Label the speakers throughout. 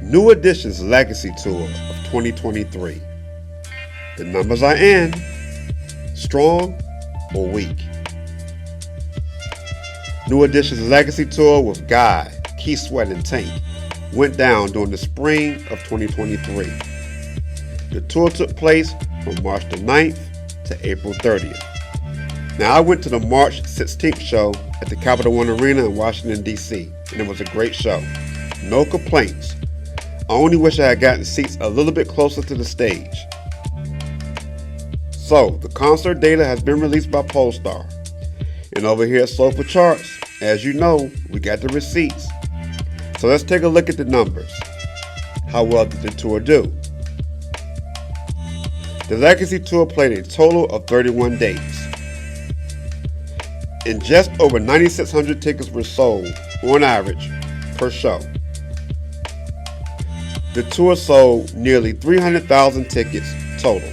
Speaker 1: New Edition's Legacy Tour of 2023. The numbers are in. Strong or weak? New Edition's Legacy Tour with Guy, Keith Sweat, and Tank went down during the spring of 2023. The tour took place from March the 9th to April 30th. Now, I went to the March 16th show at the Capital One Arena in Washington, D.C., and it was a great show. No complaints. I only wish I had gotten seats a little bit closer to the stage. So, the concert data has been released by Pollstar. And over here at Soulful Charts, as you know, we got the receipts. So let's take a look at the numbers. How well did the tour do? The Legacy Tour played a total of 31 dates. And just over 9,600 tickets were sold, on average, per show. The tour sold nearly 300,000 tickets total.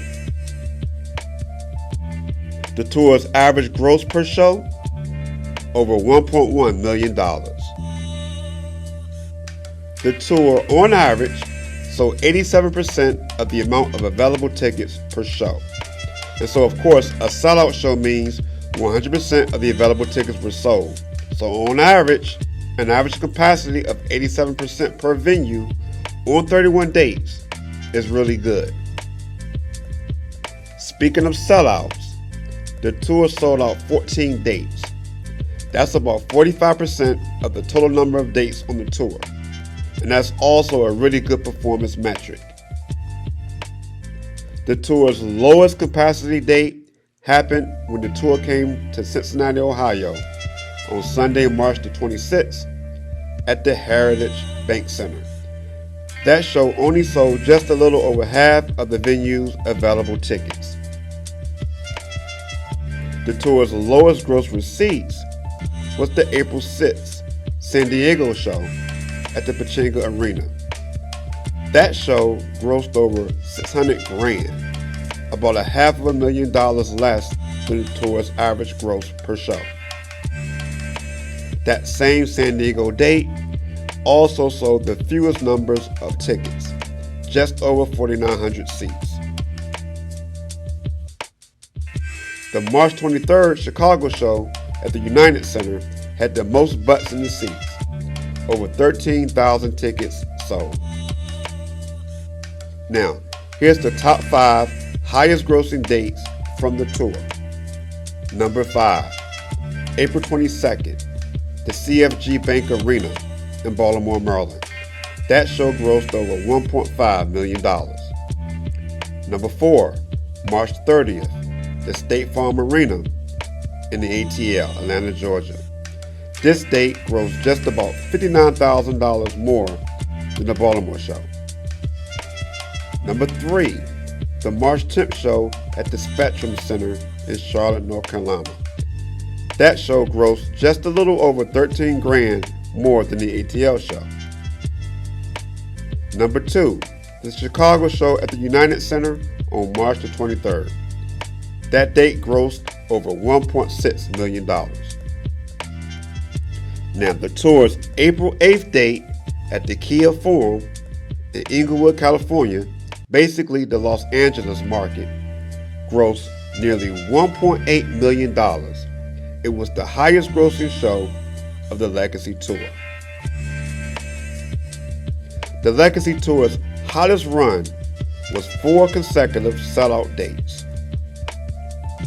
Speaker 1: The tour's average gross per show, over $1.1 million. The tour, on average, sold 87% of the amount of available tickets per show. And so, of course, a sellout show means 100% of the available tickets were sold. So on average, an average capacity of 87% per venue on 31 dates is really good. Speaking of sellouts, the tour sold out 14 dates. That's about 45% of the total number of dates on the tour. And that's also a really good performance metric. The tour's lowest capacity date happened when the tour came to Cincinnati, Ohio on Sunday, March the 26th at the Heritage Bank Center. That show only sold just a little over half of the venue's available tickets. The tour's lowest gross receipts was the April 6th San Diego show at the Pechanga Arena. That show grossed over $600,000, about $500,000 less than the tour's average gross per show. That same San Diego date also sold the fewest numbers of tickets, just over 4,900 seats. The March 23rd Chicago show at the United Center had the most butts in the seats, over 13,000 tickets sold. Now, here's the top 5 highest grossing dates from the tour. Number 5, April 22nd, the CFG Bank Arena in Baltimore, Maryland. That show grossed over $1.5 million. Number 4, March 30th, the State Farm Arena in the ATL, Atlanta, Georgia. This date grossed just about $59,000 more than the Baltimore show. Number 3, the March 10th show at the Spectrum Center in Charlotte, North Carolina. That show grossed just a little over $13,000 more than the ATL show. Number 2, the Chicago show at the United Center on March the 23rd. That date grossed over $1.6 million. Now, the tour's April 8th date at the Kia Forum in Inglewood, California, basically the Los Angeles market, grossed nearly $1.8 million. It was the highest grossing show of the Legacy Tour. The Legacy Tour's hottest run was 4 consecutive sellout dates.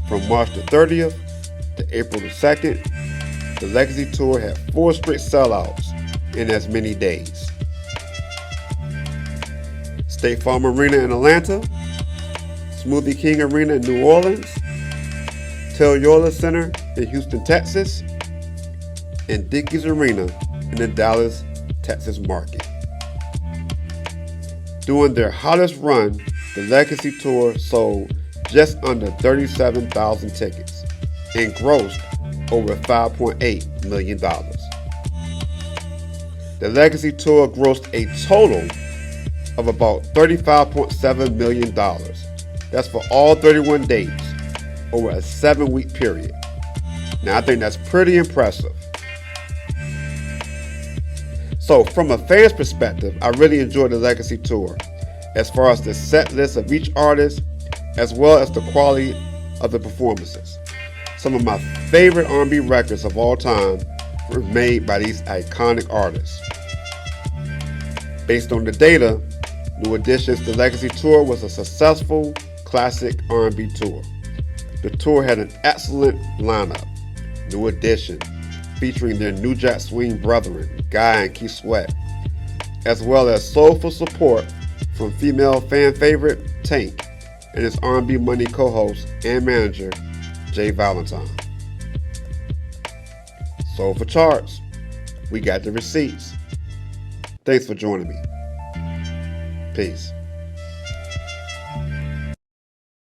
Speaker 1: From March the 30th to April the 2nd, the Legacy Tour had 4 straight sellouts in as many days. State Farm Arena in Atlanta, Smoothie King Arena in New Orleans, Toyota Center in Houston, Texas, and Dickies Arena in the Dallas, Texas market. During their hottest run, the Legacy Tour sold just under 37,000 tickets and grossed over $5.8 million. The Legacy Tour grossed a total of about $35.7 million. That's for all 31 days over a 7-week period. Now, I think that's pretty impressive. So from a fan's perspective, I really enjoyed the Legacy Tour, as far as the set list of each artist, as well as the quality of the performances. Some of my favorite R&B records of all time were made by these iconic artists. Based on the data, New Edition's The Legacy Tour was a successful classic R&B tour. The tour had an excellent lineup. New Edition, featuring their New Jack Swing brethren, Guy and Keith Sweat, as well as soulful support from female fan favorite Tank and his R&B Money co-host and manager, Jay Valentine. Soulful Charts, we got the receipts. Thanks for joining me. Peace.